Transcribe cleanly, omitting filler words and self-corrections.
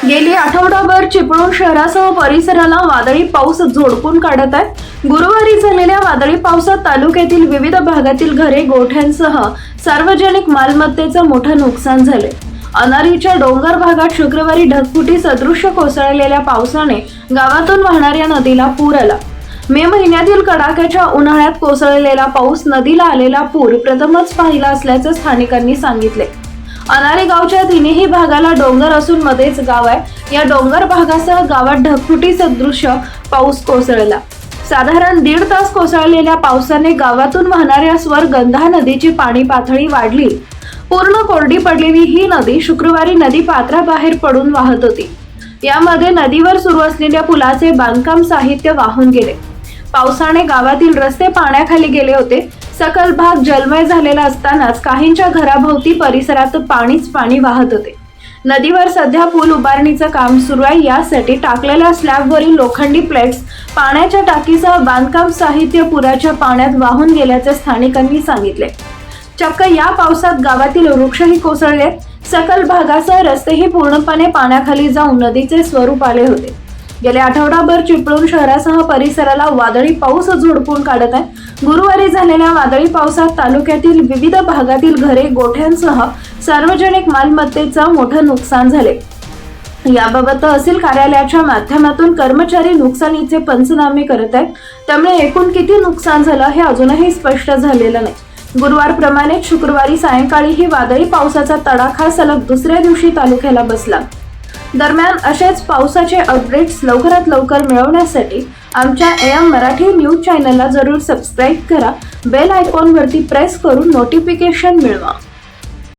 गेली आठवडाभर चिपळूण शहरासह परिसराला वादळी पाऊस झोडपून काढत आहे। गुरुवारी झालेल्या वादळी पावसात तालुक्यातील विविध भागातील घरे, गोठ्यांसह सार्वजनिक मालमत्तेचं मोठं नुकसान झाले। अनारीच्या डोंगर भागात शुक्रवारी ढगफुटी सदृश्य कोसळलेल्या पावसाने गावातून वाहणाऱ्या नदीला पूर आला। मे महिन्यातील कडाक्याच्या उन्हाळ्यात कोसळलेला पाऊस, नदीला आलेला पूर प्रथमच पाहिला असल्याचं स्थानिकांनी सांगितले। अनारी गावच्या तिन्ही भागाला डोंगर असून मध्येच गाव आहे। या डोंगर भागासह गावात ढगफुटी सदृश्य पाऊस कोसळला। साधारण 1.5 तास कोसळलेल्या पावसाने गावातून वाहणाऱ्या स्वरगंधा नदीची पाणी पातळी वाढली। पूर्ण कोरडी पडलेली ही नदी शुक्रवारी नदी पात्राबाहेर पडून वाहत होती। यामध्ये नदीवर सुरू असलेल्या पुलाचे बांधकाम साहित्य वाहून गेले। पावसाने गावातील रस्ते पाण्याखाली गेले होते। सकल भाग जलमय झालेला असतानाच काहींच्या घराभोवती परिसरात पाणीच पाणी वाहत होते। नदीवर सध्या पूल उभारणीचं काम सुरू आहे। यासाठी टाकलेल्या स्लॅबवरील लोखंडी प्लेट्स, पाण्याच्या टाकीसह बांधकाम साहित्य पुराच्या पाण्यात वाहून गेल्याचे स्थानिकांनी सांगितले। चक्क या पावसात गावातील वृक्षही कोसळले। सकल भागासह रस्तेही पूर्णपणे पाण्याखाली जाऊन नदीचे स्वरूप आले होते। गेल्या आठवडाभर चिपळूण शहरासह परिसराला वादळी पाऊस झोडपून काढत आहे। गुरुवारी झालेल्या वादळी पावसात तालुक्यातील विविध भागातील घरे, गोठ्यांसह सार्वजनिक मालमत्तेचं मोठं नुकसान झाले। याबाबत तहसील कार्यालयाच्या माध्यमातून कर्मचारी नुकसानीचे पंचनामे करत आहेत। त्यामुळे एकूण किती नुकसान झालं हे अजूनही स्पष्ट झालेलं नाही। गुरुवारप्रमाणे शुक्रवारी सायंकाळी ही वादळी पावसाचा तडाखा सलग दुसऱ्या दिवशी तालुक्याला बसला। दरम्यान असेच पावसाचे अपडेट्स लवकरात लवकर मिळवण्यासाठी आमच्या AM मराठी न्यूज चॅनलला जरूर सबस्क्राईब करा। बेल आयकॉनवरती प्रेस करून नोटिफिकेशन मिळवा।